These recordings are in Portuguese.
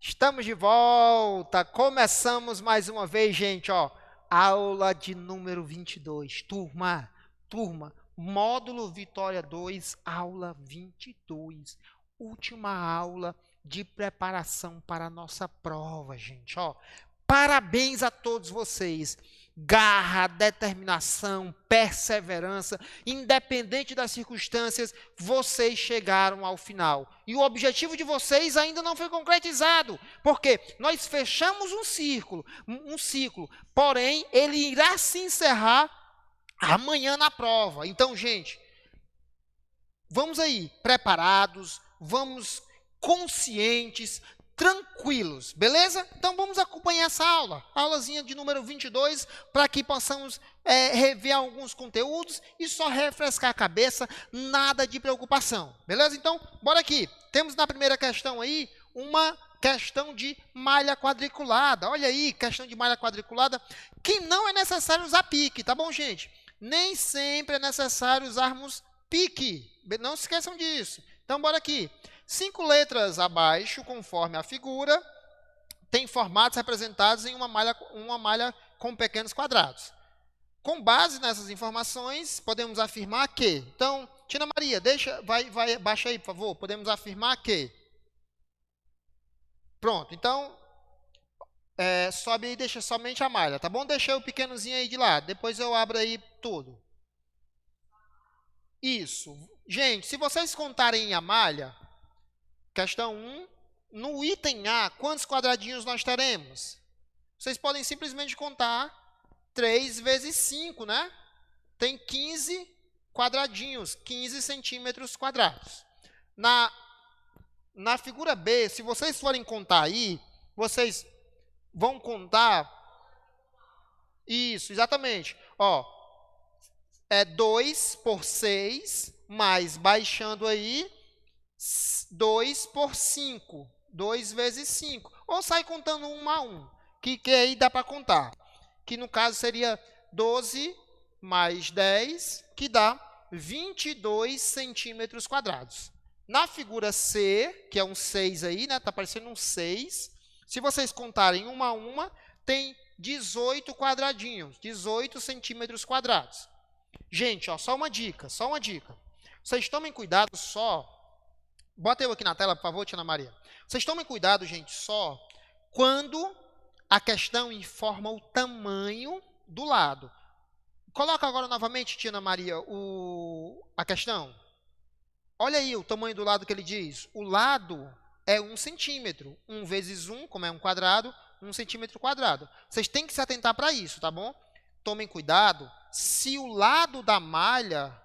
Estamos de volta, começamos mais uma vez, gente, ó, aula de número 22, turma, módulo Vitória 2, aula 22, última aula de preparação para a nossa prova, gente, ó, parabéns a todos vocês, garra, determinação, perseverança, independente das circunstâncias, vocês chegaram ao final. E o objetivo de vocês ainda não foi concretizado, porque nós fechamos um ciclo, porém ele irá se encerrar amanhã na prova. Então, gente, vamos aí, preparados, vamos conscientes, tranquilos, beleza? Então vamos acompanhar essa aulazinha de número 22, para que possamos rever alguns conteúdos e só refrescar a cabeça, nada de preocupação, beleza? Então, bora aqui. Temos na primeira questão aí, uma questão de malha quadriculada. Olha aí, questão de malha quadriculada, que não é necessário usar pique, tá bom, gente? Nem sempre é necessário usarmos pique, não se esqueçam disso. Então, bora aqui. 5 letras abaixo, conforme a figura, tem formatos representados em uma malha com pequenos quadrados. Com base nessas informações, podemos afirmar que... Então, Tina Maria, baixa aí, por favor. Podemos afirmar que... Pronto, então, sobe e deixa somente a malha, tá bom? Deixei o pequenozinho aí de lado, depois eu abro aí tudo. Isso. Gente, se vocês contarem a malha... Questão 1, no item A, quantos quadradinhos nós teremos? Vocês podem simplesmente contar 3 vezes 5, né? Tem 15 quadradinhos, 15 centímetros quadrados. Na figura B, se vocês forem contar aí, vocês vão contar... Isso, exatamente. Ó, 2 por 6, mais baixando aí... 2 por 5, 2 vezes 5, ou sai contando 1 a 1, que aí dá para contar, que no caso seria 12 mais 10, que dá 22 centímetros quadrados. Na figura C, que é um 6 aí, né, está parecendo um 6, se vocês contarem 1 a 1, tem 18 quadradinhos, 18 centímetros quadrados. Gente, ó, só uma dica, vocês tomem cuidado só. Bota eu aqui na tela, por favor, Tia Maria. Vocês tomem cuidado, gente, só quando a questão informa o tamanho do lado. Coloca agora novamente, Tia Maria, a questão. Olha aí o tamanho do lado que ele diz. O lado é 1 centímetro. 1 vezes 1, como é um quadrado, 1 centímetro quadrado. Vocês têm que se atentar para isso, tá bom? Tomem cuidado se o lado da malha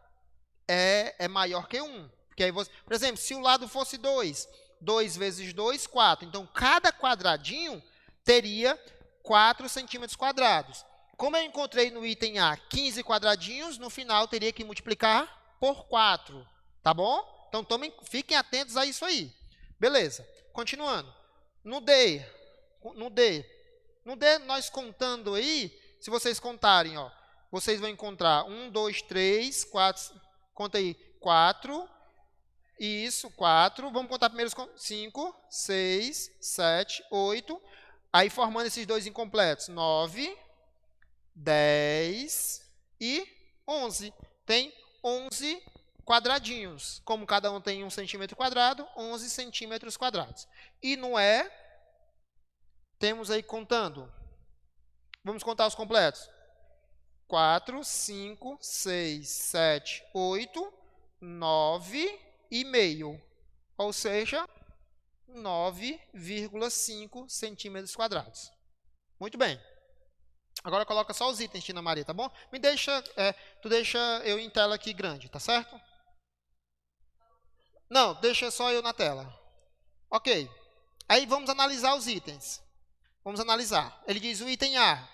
é maior que 1. Porque aí você, por exemplo, se o lado fosse 2, 2 vezes 2, 4. Então, cada quadradinho teria 4 centímetros quadrados. Como eu encontrei no item A 15 quadradinhos, no final teria que multiplicar por 4. Tá bom? Então, fiquem atentos a isso aí. Beleza. Continuando. No D, nós contando aí, se vocês contarem, ó, vocês vão encontrar 1, 2, 3, 4, conta aí, 4... Isso, 4. Vamos contar primeiro 5, 6, 7, 8. Aí, formando esses dois incompletos, 9, 10 e 11. Tem 11 quadradinhos. Como cada um tem 1 centímetro quadrado, 11 centímetros quadrados. E no E, temos aí contando. Vamos contar os completos. 4, 5, 6, 7, 8, 9... e meio, ou seja, 9,5 centímetros quadrados. Muito bem. Agora coloca só os itens, Tina Maria, tá bom? Tu deixa eu em tela aqui grande, tá certo? Não, deixa só eu na tela. Ok. Aí vamos analisar os itens. Vamos analisar. Ele diz o item A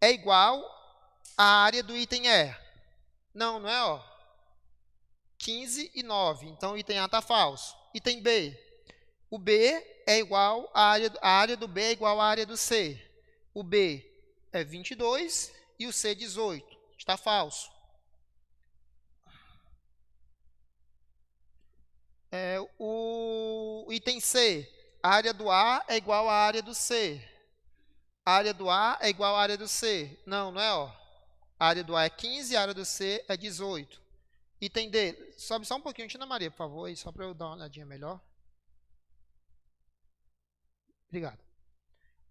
é igual à área do item E. Não, não é, ó. 15 e 9. Então, o item A está falso. Item B. O B é igual a área do B é igual à área do C. O B é 22 e o C 18. Está falso. O item C. A área do A é igual à área do C. A área do A é igual à área do C. Não, não é, ó. A área do A é 15, a área do C é 18. Item D. Sobe só um pouquinho, Tina Maria, por favor, aí, só para eu dar uma olhadinha melhor. Obrigado.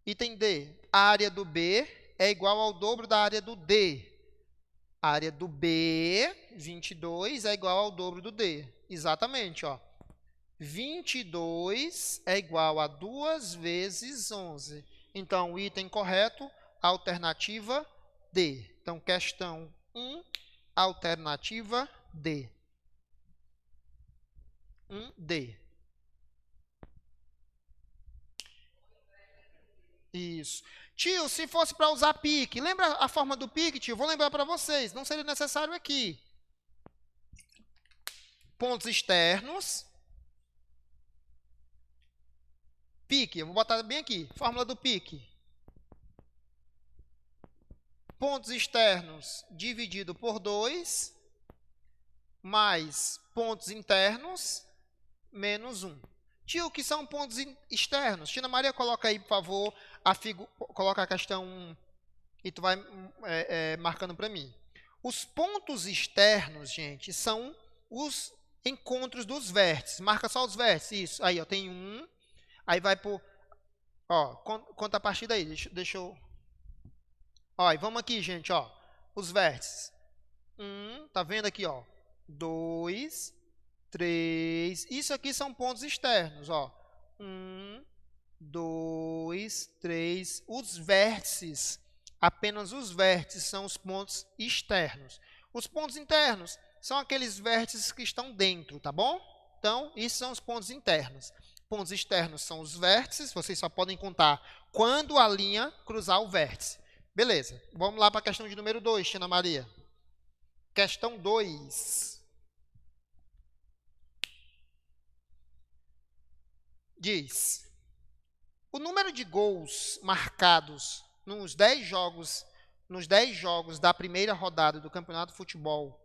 Item D. A área do B é igual ao dobro da área do D. A área do B, 22, é igual ao dobro do D. Exatamente, ó. 22 é igual a 2 vezes 11. Então, o item correto, alternativa D. Então, questão 1, alternativa D. 1D. Isso. Tio, se fosse para usar pique, lembra a forma do pique, tio? Vou lembrar para vocês, não seria necessário aqui. Pontos externos. Pique, eu vou botar bem aqui, fórmula do pique. Pontos externos dividido por 2, mais pontos internos, menos 1. Tio, o que são pontos externos? Tina Maria, coloca aí, por favor, coloca a questão 1 e tu vai marcando para mim. Os pontos externos, gente, são os encontros dos vértices. Marca só os vértices, isso. Aí, ó, tem 1, aí vai por... Ó, conta a partir daí, deixa eu... Ó, e vamos aqui, gente, ó, os vértices. 1, tá vendo aqui, ó, 2, 3, isso aqui são pontos externos, ó. 1, 2, 3, os vértices, apenas os vértices são os pontos externos. Os pontos internos são aqueles vértices que estão dentro, tá bom? Então, isso são os pontos internos. Pontos externos são os vértices, vocês só podem contar quando a linha cruzar o vértice. Beleza, vamos lá para a questão de número 2, Tina Maria. Questão 2. Diz, o número de gols marcados nos 10 jogos da primeira rodada do Campeonato de Futebol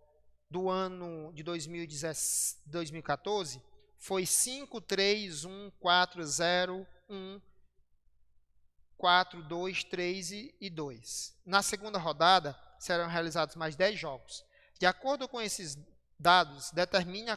do ano de 2014 foi 5, 3, 1, 4, 0, 1, 4, 2, 3 e 2. Na segunda rodada, serão realizados mais 10 jogos. De acordo com esses dados, determine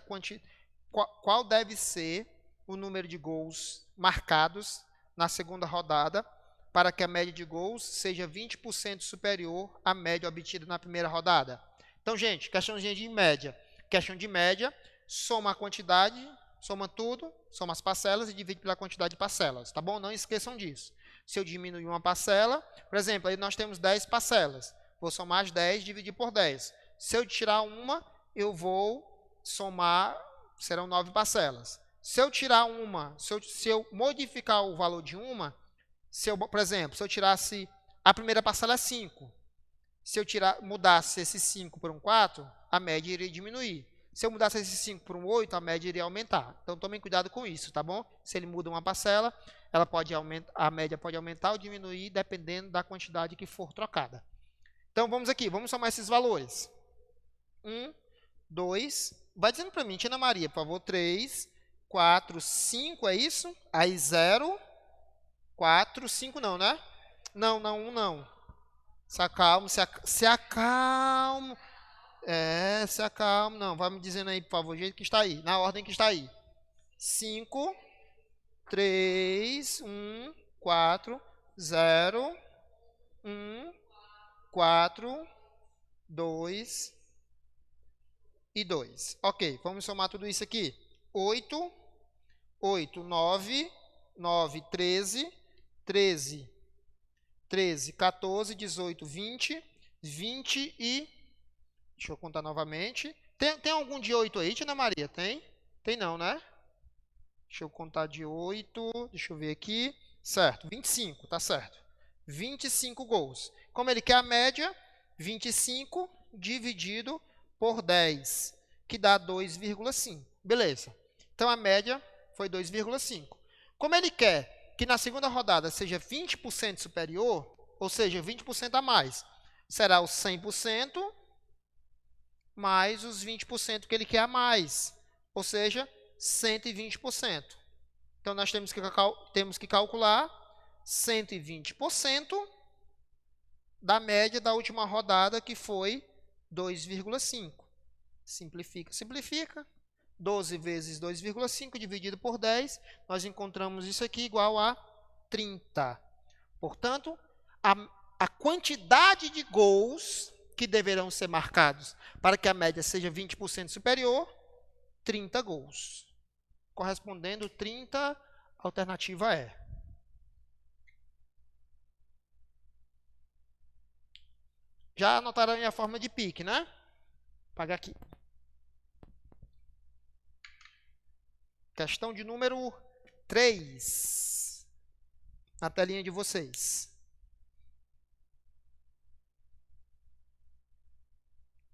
qual deve ser o número de gols marcados na segunda rodada para que a média de gols seja 20% superior à média obtida na primeira rodada. Então, gente, questãozinha de média. Questão de média, soma a quantidade, soma tudo, soma as parcelas e divide pela quantidade de parcelas, tá bom? Não esqueçam disso. Se eu diminuir uma parcela, por exemplo, aí nós temos 10 parcelas. Vou somar as 10 e dividir por 10. Se eu tirar uma, eu vou somar, serão 9 parcelas. Se eu tirar uma, se eu modificar o valor de uma, por exemplo, se eu tirasse, a primeira parcela é 5. Se eu mudasse esse 5 por um 4, a média iria diminuir. Se eu mudasse esse 5 por um 8, a média iria aumentar. Então, tomem cuidado com isso, tá bom? Se ele muda uma parcela, a média pode aumentar ou diminuir, dependendo da quantidade que for trocada. Então, vamos aqui, vamos somar esses valores. 1, 2, vai dizendo para mim, Tina Maria, por favor, 3, 4, 5, é isso? Aí 0, 4, 5 não, né? Não, 1 não. Se acalma, se acalma. Se acalma. Não, vai me dizendo aí, por favor, o jeito que está aí, na ordem que está aí. 5, 3, 1, 4, 0, 1, 4, 2 e 2. Ok, vamos somar tudo isso aqui. 8, 8, 9, 9, 13, 13, 13, 14, 18, 20, 20 e... Deixa eu contar novamente. Tem algum de 8 aí, Tina Maria? Tem? Tem não, né? Deixa eu contar de 8. Deixa eu ver aqui. Certo, 25, tá certo. 25 gols. Como ele quer a média, 25 dividido por 10, que dá 2,5. Beleza. Então, a média foi 2,5. Como ele quer que na segunda rodada seja 20% superior, ou seja, 20% a mais, será o 100% mais os 20% que ele quer a mais, ou seja, 120%. Então, nós temos que calcular 120% da média da última rodada, que foi 2,5. Simplifica, simplifica. 12 vezes 2,5 dividido por 10, nós encontramos isso aqui igual a 30. Portanto, a quantidade de gols que deverão ser marcados para que a média seja 20% superior, 30 gols. Correspondendo 30, alternativa E. Já anotaram a forma de pique, né? Vou pagar aqui. Questão de número 3. Na telinha de vocês.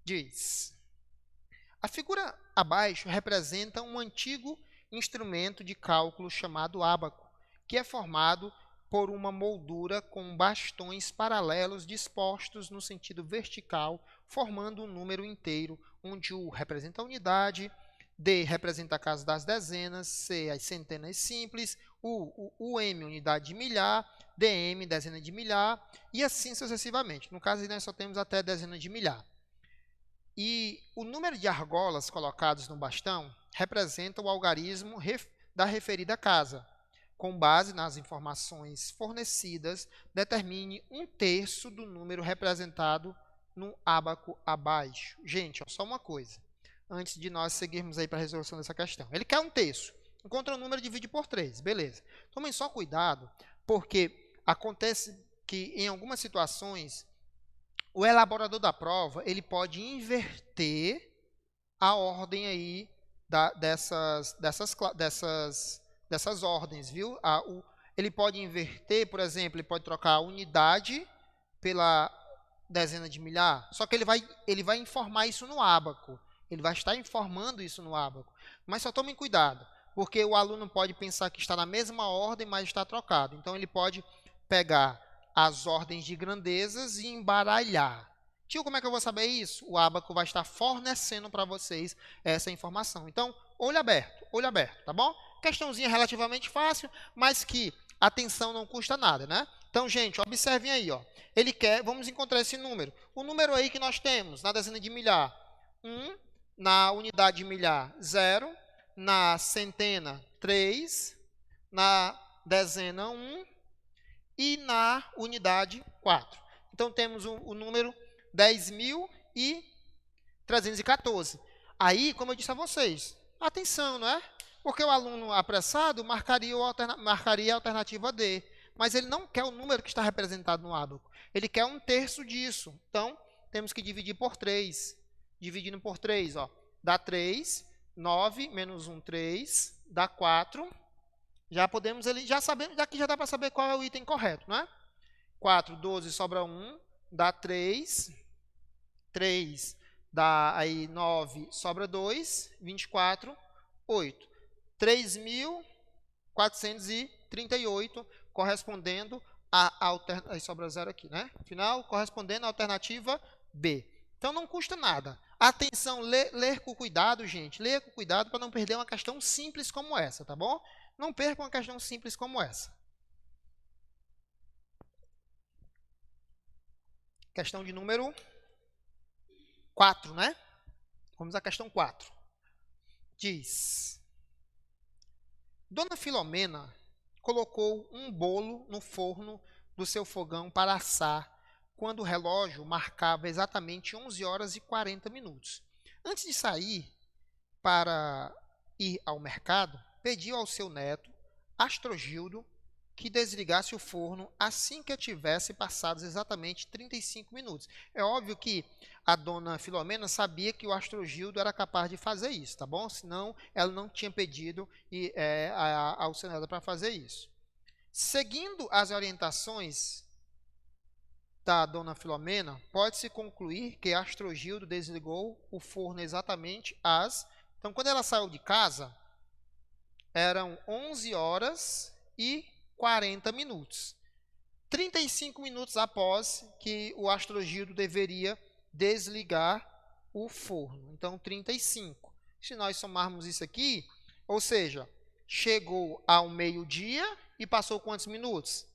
Diz: a figura abaixo representa um antigo instrumento de cálculo chamado ábaco, que é formado por uma moldura com bastões paralelos dispostos no sentido vertical, formando um número inteiro, onde U representa a unidade, D representa a casa das dezenas, C as centenas simples, UM unidade de milhar, DM dezena de milhar, e assim sucessivamente. No caso, nós só temos até dezena de milhar. E o número de argolas colocados no bastão representa o algarismo da referida casa. Com base nas informações fornecidas, determine 1/3 do número representado no ábaco abaixo. Gente, ó, só uma coisa, antes de nós seguirmos aí para a resolução dessa questão. Ele quer 1/3. Encontra o número e divide por 3, beleza. Tomem só cuidado, porque acontece que em algumas situações o elaborador da prova ele pode inverter a ordem aí dessas ordens, viu? Ele pode inverter, por exemplo, ele pode trocar a unidade pela dezena de milhar, só que ele vai informar isso no ábaco. Ele vai estar informando isso no ábaco. Mas só tomem cuidado, porque o aluno pode pensar que está na mesma ordem, mas está trocado. Então, ele pode pegar as ordens de grandezas e embaralhar. Tio, como é que eu vou saber isso? O ábaco vai estar fornecendo para vocês essa informação. Então, olho aberto, tá bom? Questãozinha relativamente fácil, mas que atenção não custa nada, né? Então, gente, observem aí, ó. Ele quer, vamos encontrar esse número. O número aí que nós temos na dezena de milhar, 1, na unidade de milhar, 0, na centena, 3, na dezena, 1, e na unidade 4. Então, temos o número 10.314. Aí, como eu disse a vocês, atenção, não é? Porque o aluno apressado marcaria a alternativa D, mas ele não quer o número que está representado no ábaco. Ele quer 1/3 disso. Então, temos que dividir por 3. Dividindo por 3, ó, dá 3, 9 menos 1, 3, dá 4. Já podemos, daqui já dá para saber qual é o item correto, não é? 4, 12, sobra 1, dá 3. 3 dá aí 9, sobra 2, 24, 8. 3.438, correspondendo a alternativa, aí sobra 0 aqui, né? Final, correspondendo à alternativa B. Então, não custa nada. Atenção, ler com cuidado, gente. Ler com cuidado para não perder uma questão simples como essa, tá bom? Não perca uma questão simples como essa. Questão de número 4, né? Vamos à questão 4. Diz: Dona Filomena colocou um bolo no forno do seu fogão para assar quando o relógio marcava exatamente 11 horas e 40 minutos. Antes de sair para ir ao mercado, pediu ao seu neto, Astrogildo, que desligasse o forno assim que tivesse passados exatamente 35 minutos. É óbvio que a dona Filomena sabia que o Astrogildo era capaz de fazer isso, tá bom? Senão, ela não tinha pedido ao seu neto para fazer isso. Seguindo as orientações da dona Filomena, pode-se concluir que Astrogildo desligou o forno exatamente às... Então, quando ela saiu de casa, eram 11 horas e 40 minutos. 35 minutos após que o Astrogildo deveria desligar o forno. Então, 35. Se nós somarmos isso aqui, ou seja, chegou ao meio-dia e passou quantos minutos?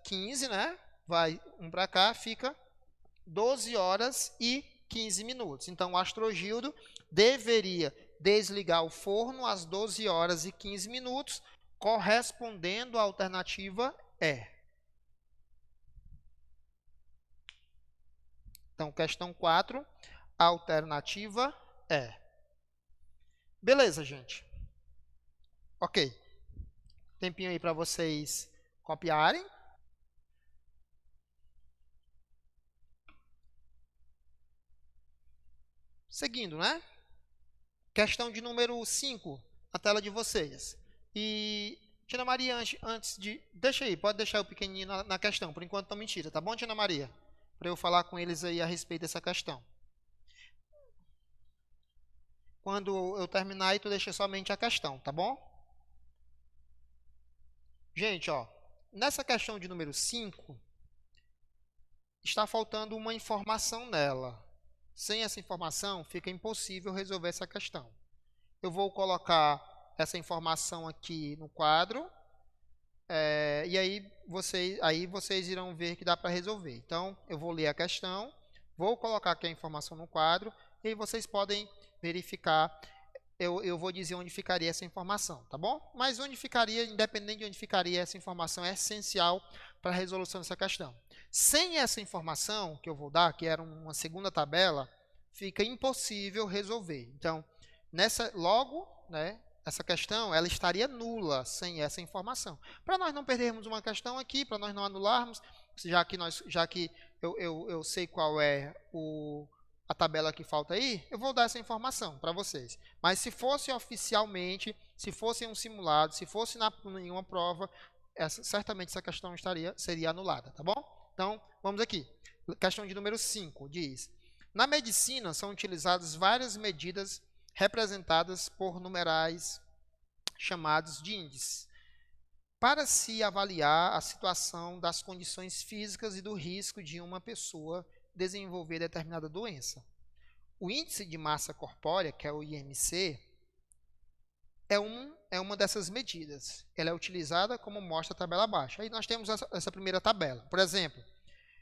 15, né? Vai um para cá, fica 12 horas e 15 minutos. Então, o Astrogildo deveria desligar o forno às 12 horas e 15 minutos, correspondendo à alternativa E. Então, questão 4, alternativa E. Beleza, gente. Ok. Tempinho aí para vocês copiarem. Seguindo, né? Questão de número 5 na tela de vocês. E, Tina Maria, antes de... Deixa aí, pode deixar o pequenininho na questão. Por enquanto, não mentira. Tá bom, Tina Maria? Para eu falar com eles aí a respeito dessa questão. Quando eu terminar aí, tu deixa somente a questão, tá bom? Gente, ó, nessa questão de número 5, está faltando uma informação nela. Sem essa informação, fica impossível resolver essa questão. Eu vou colocar essa informação aqui no quadro, e aí vocês irão ver que dá para resolver. Então, eu vou ler a questão, vou colocar aqui a informação no quadro, e aí vocês podem verificar. Eu vou dizer onde ficaria essa informação, tá bom? Mas onde ficaria, independente de onde ficaria essa informação, é essencial para a resolução dessa questão. Sem essa informação que eu vou dar, que era uma segunda tabela, fica impossível resolver. Então, logo, né, essa questão ela estaria nula sem essa informação. Para nós não perdermos uma questão aqui, para nós não anularmos, já que eu sei qual é a tabela que falta aí, eu vou dar essa informação para vocês. Mas se fosse oficialmente, se fosse em um simulado, se fosse em uma prova, certamente essa questão seria anulada, tá bom? Então, vamos aqui. Questão de número 5, diz: na medicina são utilizadas várias medidas representadas por numerais chamados de índices, para se avaliar a situação das condições físicas e do risco de uma pessoa desenvolver determinada doença. O índice de massa corpórea, que é o IMC, é uma dessas medidas. Ela é utilizada como mostra a tabela abaixo. Aí nós temos essa primeira tabela. Por exemplo,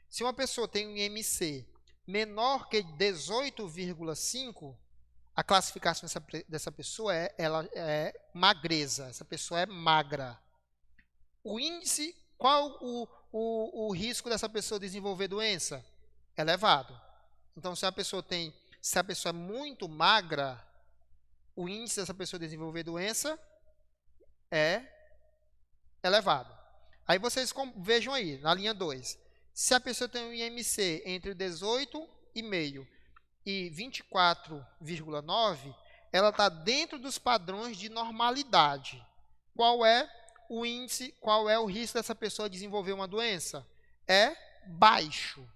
se uma pessoa tem um IMC menor que 18,5, a classificação dessa pessoa ela é magreza. Essa pessoa é magra. O índice, qual o risco dessa pessoa desenvolver doença? Elevado. Então, se a pessoa é muito magra, o índice dessa pessoa desenvolver doença é elevado. Aí vocês vejam aí, na linha 2. Se a pessoa tem um IMC entre 18,5 e 24,9, ela está dentro dos padrões de normalidade. Qual é o índice, qual é o risco dessa pessoa desenvolver uma doença? É baixo.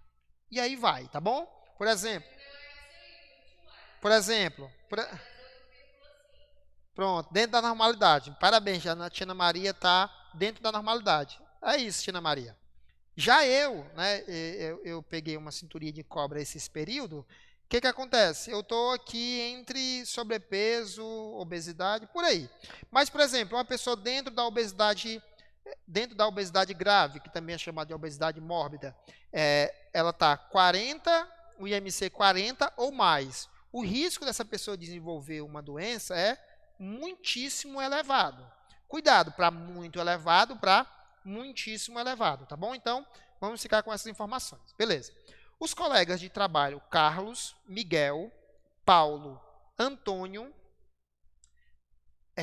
E aí vai, tá bom? Por exemplo, pronto, dentro da normalidade. Parabéns, a Tina Maria está dentro da normalidade. É isso, Tina Maria. Já né, eu peguei uma cinturinha de cobra esses períodos. O que acontece? Eu estou aqui entre sobrepeso, obesidade, por aí. Mas, por exemplo, uma pessoa dentro da obesidade grave, que também é chamada de obesidade mórbida, ela está 40, o IMC 40 ou mais. O risco dessa pessoa desenvolver uma doença é muitíssimo elevado. Cuidado, para muito elevado, para muitíssimo elevado, tá bom? Então, vamos ficar com essas informações. Beleza. Os colegas de trabalho Carlos, Miguel, Paulo, Antônio,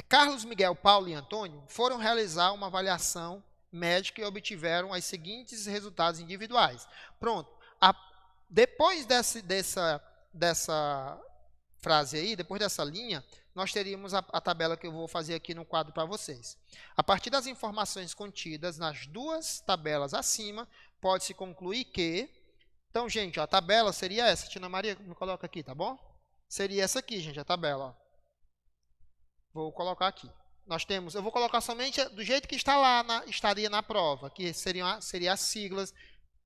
Carlos, Miguel, Paulo e Antônio foram realizar uma avaliação médica e obtiveram os seguintes resultados individuais. Pronto. Depois dessa frase aí, depois dessa linha, nós teríamos a tabela que eu vou fazer aqui no quadro para vocês. A partir das informações contidas nas duas tabelas acima, pode-se concluir que... Então, gente, ó, a tabela seria essa. Tina Maria, me coloca aqui, tá bom? Seria essa aqui, gente, a tabela. Ó. Vou colocar aqui. Eu vou colocar somente do jeito que está lá, estaria na prova, que seriam as siglas,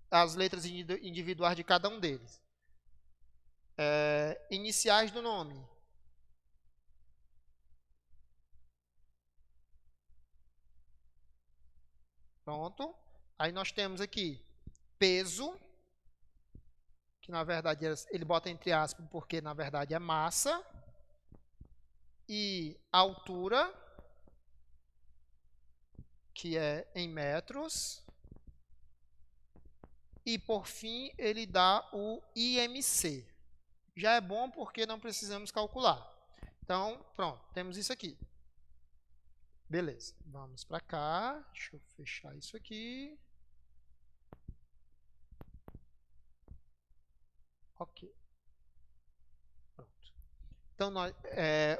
as letras individuais de cada um deles. Iniciais do nome. Pronto. Aí nós temos aqui peso, que na verdade ele bota entre aspas porque na verdade é massa, e altura, que é em metros, e por fim ele dá o IMC. Já é bom porque não precisamos calcular. Então, pronto, temos isso aqui. Beleza, vamos para cá, deixa eu fechar isso aqui. Ok. Pronto. Então,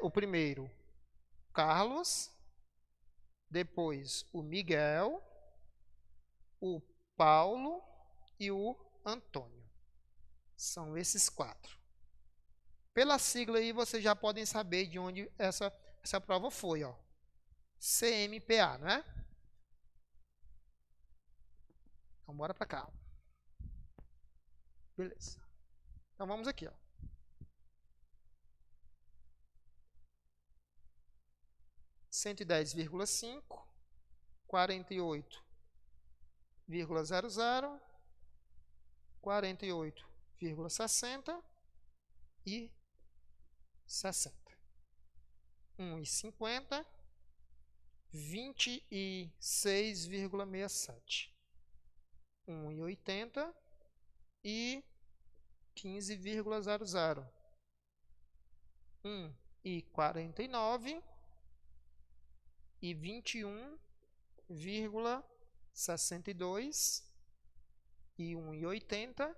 o primeiro, Carlos, depois o Miguel, o Paulo e o Antônio. São esses 4. Pela sigla aí, vocês já podem saber de onde essa prova foi, ó. CMPA, não é? Então, bora para cá. Beleza. Então, vamos aqui, ó. Cento e 10,5, 48,00, 48,60 e 60. 1,50, 26,67. 1,80 e 15,00. 1,49 e 21,62 e 1,80,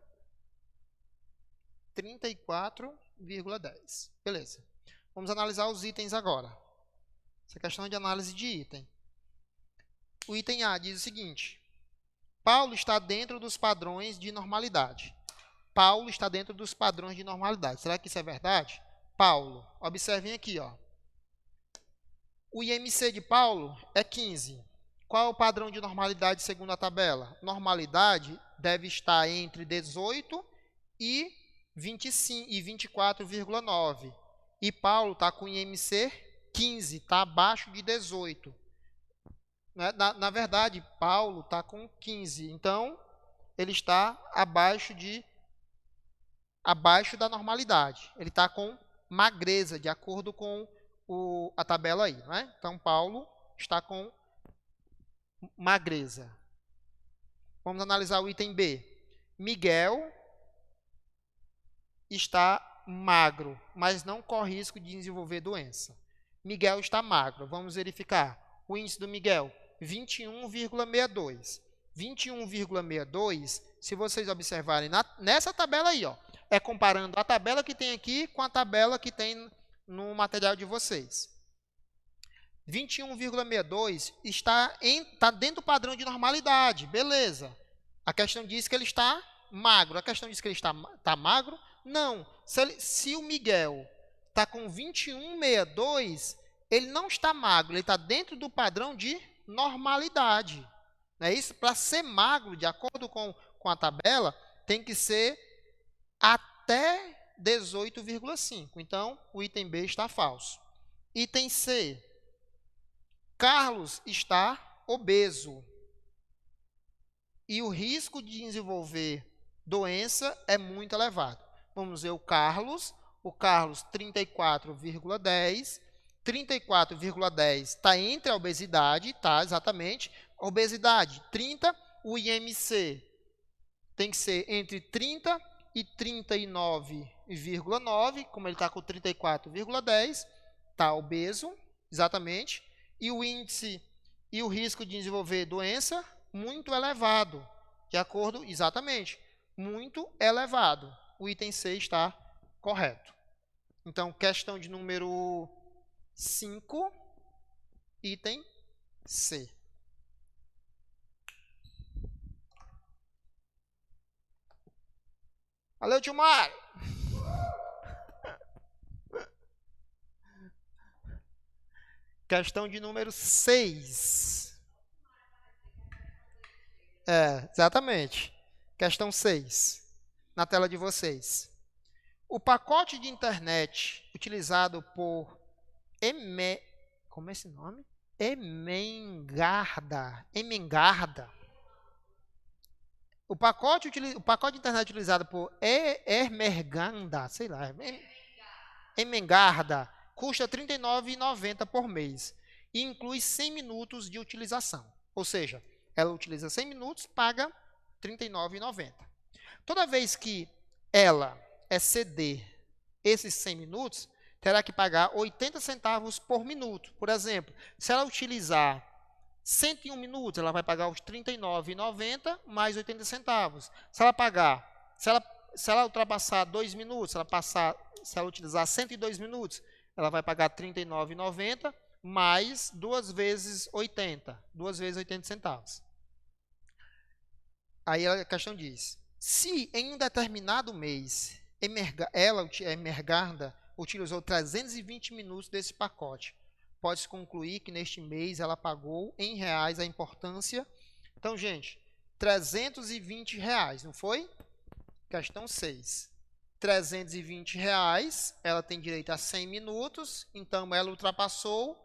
34,10. Beleza. Vamos analisar os itens agora. Essa questão é de análise de item. O item A diz o seguinte: Paulo está dentro dos padrões de normalidade. Paulo está dentro dos padrões de normalidade. Será que isso é verdade? Paulo, observem aqui, ó. O IMC de Paulo é 15. Qual é o padrão de normalidade segundo a tabela? Normalidade deve estar entre 18 e 24,9. E Paulo está com IMC 15, está abaixo de 18. Na verdade, Paulo está com 15. Então, ele está abaixo da normalidade. Ele está com magreza, de acordo com a tabela aí, não é? Então, Paulo está com magreza. Vamos analisar o item B. Miguel está magro, mas não corre risco de desenvolver doença. Miguel está magro. Vamos verificar. O índice do Miguel, 21,62. 21,62, se vocês observarem nessa tabela aí, ó, é comparando a tabela que tem aqui com a tabela que tem no material de vocês. 21,62 está dentro do padrão de normalidade, beleza. A questão diz que ele está magro. A questão diz que ele está magro? Não. Se o Miguel está com 21,62, ele não está magro, ele está dentro do padrão de normalidade. Não é isso? Para ser magro, de acordo com a tabela, tem que ser até 18,5. Então, o item B está falso. Item C. Carlos está obeso. E o risco de desenvolver doença é muito elevado. Vamos ver o Carlos. O Carlos, 34,10. 34,10 está entre a obesidade, tá? Exatamente. Obesidade, 30. O IMC tem que ser entre 30 e 39,9. Como ele está com 34,10, está obeso, exatamente. E o índice e o risco de desenvolver doença, muito elevado. De acordo, exatamente, muito elevado. O item C está correto. Então, questão de número 5, item C. Valeu, tio Mário. Questão de número 6. Exatamente. Questão 6. Na tela de vocês. O pacote de internet utilizado por como é esse nome? Emengarda. O pacote de internet utilizado por Emerganda, sei lá, Emengarda, custa R$ 39,90 por mês e inclui 100 minutos de utilização. Ou seja, ela utiliza 100 minutos, paga R$ 39,90. Toda vez que ela exceder esses 100 minutos, terá que pagar 80 centavos por minuto. Por exemplo, se ela utilizar 101 minutos, ela vai pagar os R$ 39,90 mais 80 centavos. Se ela ultrapassar 2 minutos, se ela utilizar 102 minutos, ela vai pagar R$ 39,90 mais 2 vezes 80 centavos. Aí a questão diz, se em um determinado mês Emergarda utilizou 320 minutos desse pacote, pode-se concluir que neste mês ela pagou em reais a importância. Então, gente, R$320, não foi? Questão 6. R$320, ela tem direito a 100 minutos, então ela ultrapassou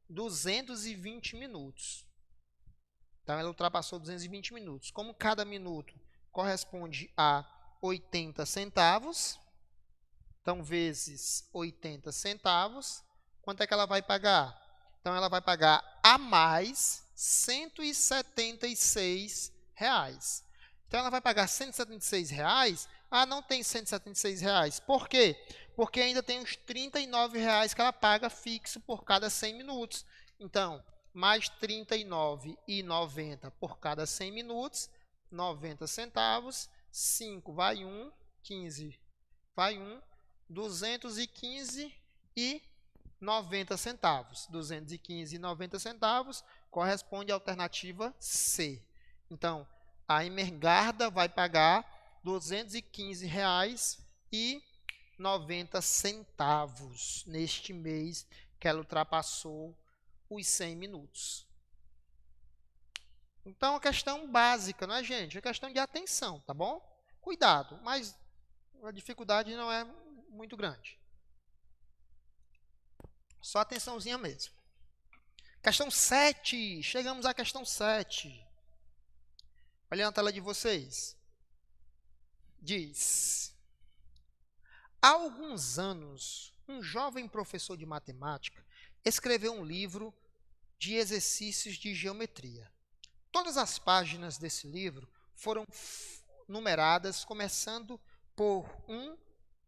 220 minutos. Então, ela ultrapassou 220 minutos. Como cada minuto corresponde a 80 centavos, então, vezes 80 centavos, quanto é que ela vai pagar? Então, ela vai pagar a mais R$ 176. Então, ela vai pagar R$ 176. Ah, não tem R$ 176. Por quê? Porque ainda tem os R$ 39 que ela paga fixo por cada 100 minutos. Então, mais R$ 39,90 por cada 100 minutos, 90 centavos, 5 vai 1, 15 vai 1, 215,90 centavos. 215,90 centavos corresponde à alternativa C. Então, a Emergarda vai pagar R$ 215,90 neste mês que ela ultrapassou os 100 minutos. Então, a questão básica, não é, gente? É questão de atenção, tá bom? Cuidado, mas a dificuldade não é muito grande. Só atençãozinha mesmo. Questão 7. Chegamos à questão 7. Olha na tela de vocês. Diz: há alguns anos, um jovem professor de matemática escreveu um livro de exercícios de geometria. Todas as páginas desse livro foram numeradas começando por 1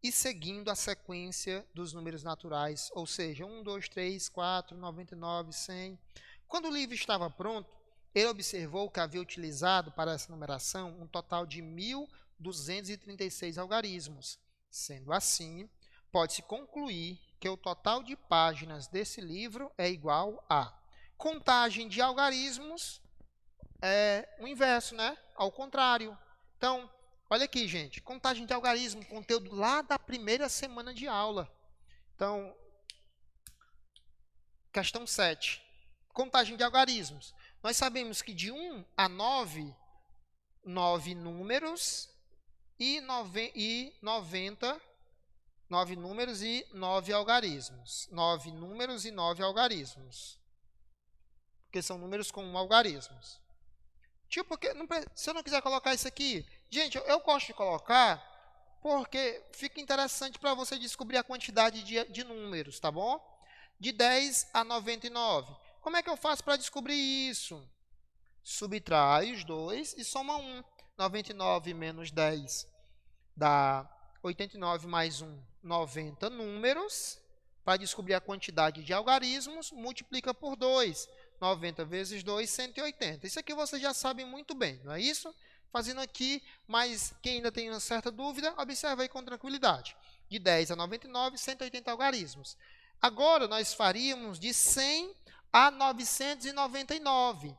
e seguindo a sequência dos números naturais, ou seja, 1, 2, 3, 4, 99, 100. Quando o livro estava pronto, ele observou que havia utilizado para essa numeração um total de 1.236 algarismos. Sendo assim, pode-se concluir que o total de páginas desse livro é igual a contagem de algarismos, o inverso, né? Ao contrário. Então, olha aqui, gente, contagem de algarismo, conteúdo lá da primeira semana de aula. Então, questão 7. Contagem de algarismos. Nós sabemos que de 1 a 9, 9 números e 90, 9 números e 9 algarismos. 9 números e 9 algarismos. Porque são números com algarismos. Tipo, porque se eu não quiser colocar isso aqui, gente, eu gosto de colocar porque fica interessante para você descobrir a quantidade de números, tá bom? De 10 a 99. Como é que eu faço para descobrir isso? Subtrai os dois e soma 1. 99 menos 10 dá 89 mais 1, 90 números. Para descobrir a quantidade de algarismos, multiplica por 2. 90 vezes 2, 180. Isso aqui você já sabe muito bem, não é isso? Fazendo aqui, mas quem ainda tem uma certa dúvida, observa aí com tranquilidade. De 10 a 99, 180 algarismos. Agora, nós faríamos de 100 a 999.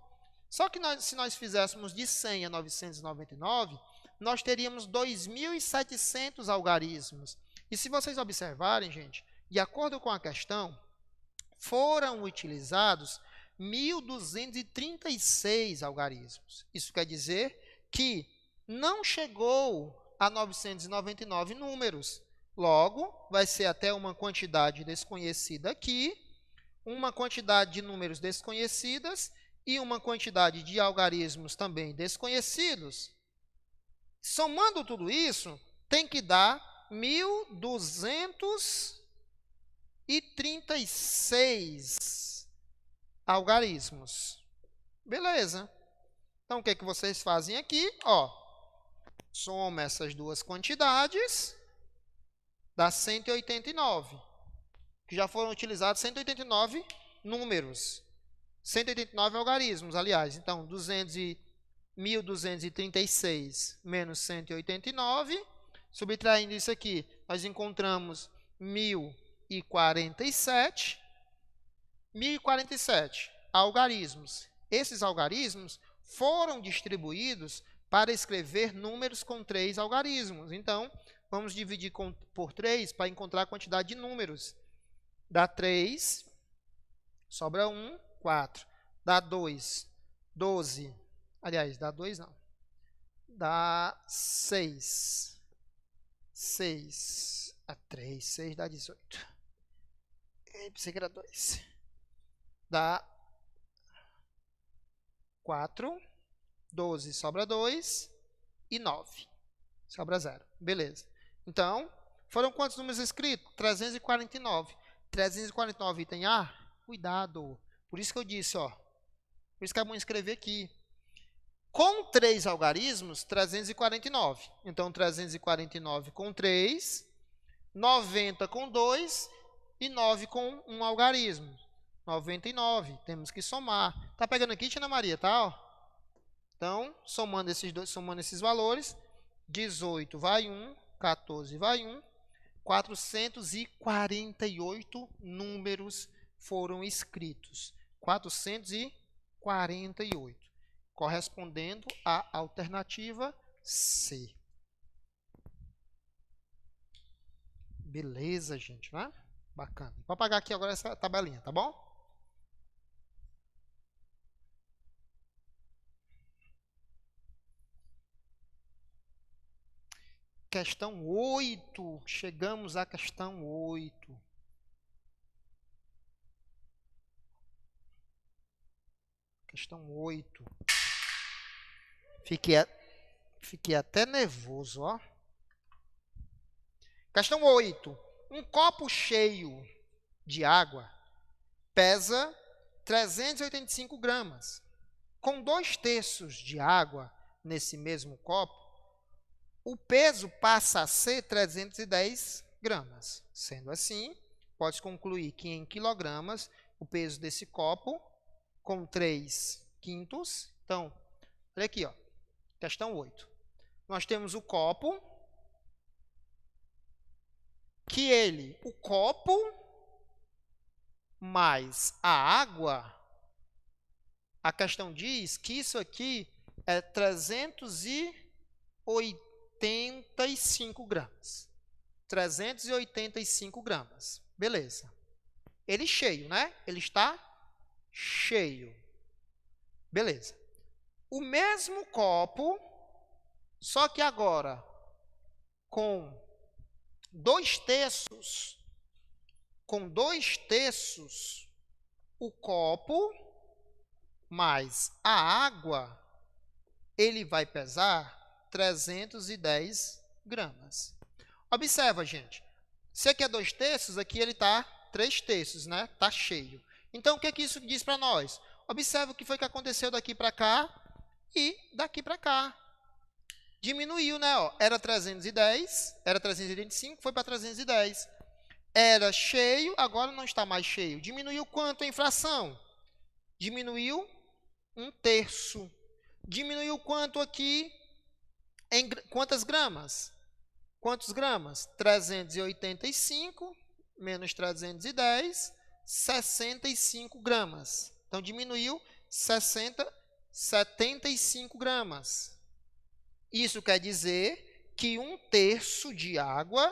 Só que se nós fizéssemos de 100 a 999, nós teríamos 2.700 algarismos. E se vocês observarem, gente, de acordo com a questão, foram utilizados 1.236 algarismos. Isso quer dizer que não chegou a 999 números. Logo, vai ser até uma quantidade desconhecida aqui, uma quantidade de números desconhecidas e uma quantidade de algarismos também desconhecidos. Somando tudo isso, tem que dar 1.236 algarismos. Beleza. Então, o que é que vocês fazem aqui? Ó, soma essas duas quantidades, dá 189. Que já foram utilizados 189 números. 189 algarismos, aliás. Então, 1.236 menos 189. Subtraindo isso aqui, nós encontramos 1.047. 1.047 algarismos. Esses algarismos foram distribuídos para escrever números com 3 algarismos. Então, vamos dividir por 3 para encontrar a quantidade de números. Dá 3, sobra 1, 4. Dá 2, 12. Aliás, dá 2 não. Dá 6. 6 a 3, 6 dá 18. Pensei que era 2. Dá 4, 12, sobra 2 e 9. Sobra 0. Beleza. Então, foram quantos números escritos? 349. 349 item A? Cuidado. Por isso que eu disse, ó. Por isso que é bom escrever aqui. Com 3 algarismos, 349. Então, 349 com 3, 90 com 2 e 9 com 1 algarismo. 99. Temos que somar. Tá pegando aqui, Tia Ana Maria, tá? Ó. Então, somando esses valores, 18 vai 1, 14 vai 1, 448 números foram escritos. 448. Correspondendo à alternativa C. Beleza, gente, né? Bacana. Vou apagar aqui agora essa tabelinha, tá bom? Questão 8. Chegamos à questão 8. Questão 8. Fiquei até nervoso, ó. Questão 8. Um copo cheio de água pesa 385 gramas. Com 2/3 de água nesse mesmo copo, o peso passa a ser 310 gramas. Sendo assim, pode concluir que em quilogramas, o peso desse copo, com 3/5. Então, olha aqui, ó. Questão 8. Nós temos o copo, que o copo mais a água, a questão diz que isso aqui é 385 gramas. 385 gramas. Beleza. Ele cheio, né? Ele está cheio. Beleza. O mesmo copo, só que agora com 2/3, o copo mais a água, ele vai pesar 310 gramas. Observa, gente. Se aqui é 2/3, aqui ele está 3/3, né? Está cheio. Então, o que isso diz para nós? Observa o que foi que aconteceu daqui para cá e daqui para cá. Diminuiu, né? Ó, era 310, era 385, foi para 310. Era cheio, agora não está mais cheio. Diminuiu quanto a inflação? Diminuiu 1/3. Diminuiu quanto aqui? Em quantas gramas? Quantos gramas? 385 menos 310, 65 gramas. Então, diminuiu 75 gramas. Isso quer dizer que 1/3 de água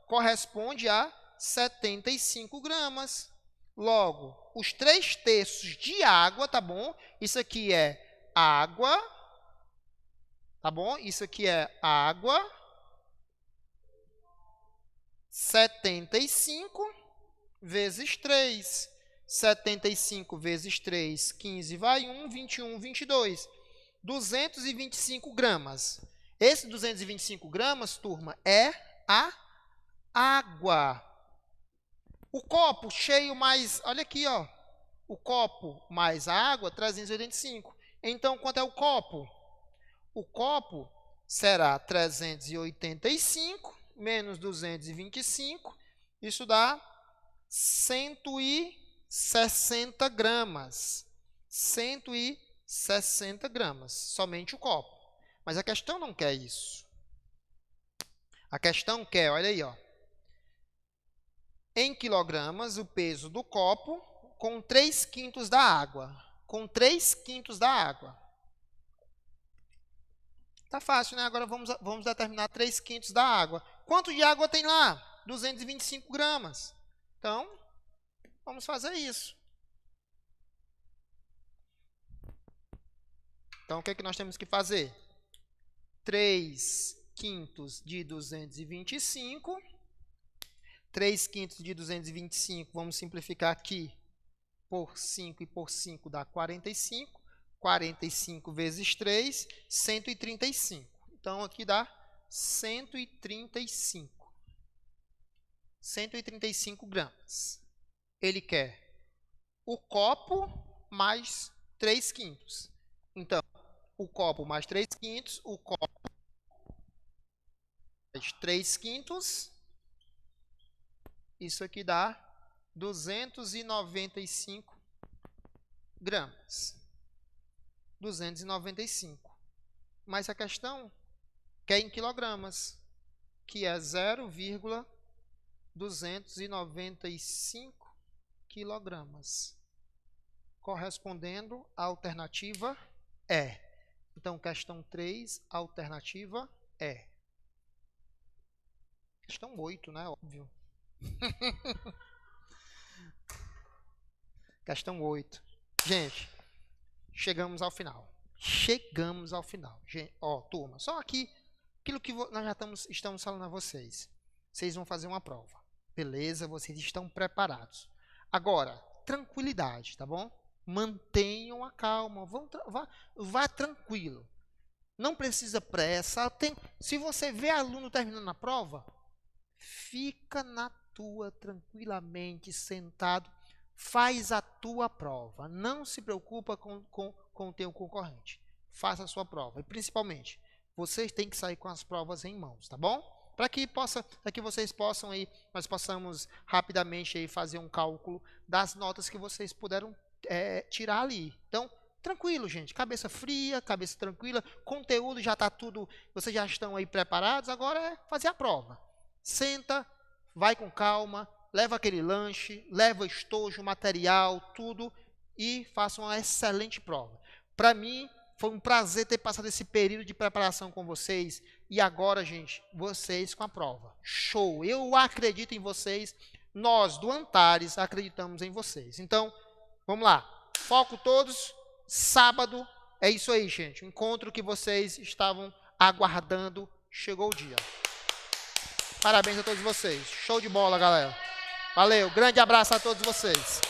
corresponde a 75 gramas. Logo, os 3/3 de água, tá bom? Isso aqui é água, tá bom? Isso aqui é água. 75 vezes 3. 75 vezes 3, 15 vai 1, 21, 22. 225 gramas. Esse 225 gramas, turma, é a água. O copo cheio mais, olha aqui, ó. O copo mais a água, 385. Então, quanto é o copo? O copo será 385 menos 225. Isso dá 160 gramas. 160 gramas, somente o copo. Mas a questão não quer isso. A questão quer, olha aí, ó. Em quilogramas, o peso do copo com 3/5 da água. Com 3/5 da água. Tá fácil, né? Agora vamos determinar 3/5 da água. Quanto de água tem lá? 225 gramas. Então, vamos fazer isso. Então, o que é que nós temos que fazer? 3/5 de 225. 3/5 de 225, vamos simplificar aqui, por 5 e por 5 dá 45. 45 vezes 3, 135. Então, aqui dá 135. 135 gramas. Ele quer o copo mais 3/5. Então, o copo mais 3/5, o copo mais 3/5, isso aqui dá 295 gramas. 295. Mas a questão quer em quilogramas, que é 0,295 quilogramas. Correspondendo à alternativa E. Então, questão 3, alternativa E. Questão 8, né? Óbvio. Questão 8. Gente, chegamos ao final. Chegamos ao final. Gente, ó, turma, só aqui, aquilo que nós já estamos falando a vocês. Vocês vão fazer uma prova. Beleza? Vocês estão preparados. Agora, tranquilidade, tá bom? Mantenham a calma. Vá tranquilo. Não precisa pressa. Se você vê aluno terminando a prova, fica na tua, tranquilamente, sentado, faz a tua prova. Não se preocupa com o teu concorrente. Faça a sua prova. E, principalmente, vocês têm que sair com as provas em mãos, tá bom? Para que vocês possam aí, nós possamos rapidamente aí fazer um cálculo das notas que vocês puderam tirar ali. Então, tranquilo, gente. Cabeça fria, cabeça tranquila. Conteúdo já está tudo, vocês já estão aí preparados. Agora é fazer a prova. Senta, vai com calma, leva aquele lanche, leva estojo, material, tudo e faça uma excelente prova. Para mim, foi um prazer ter passado esse período de preparação com vocês. E agora, gente, vocês com a prova. Show! Eu acredito em vocês. Nós, do Antares, acreditamos em vocês. Então, vamos lá. Foco todos. Sábado. É isso aí, gente. O encontro que vocês estavam aguardando. Chegou o dia. Parabéns a todos vocês. Show de bola, galera. Valeu. Grande abraço a todos vocês.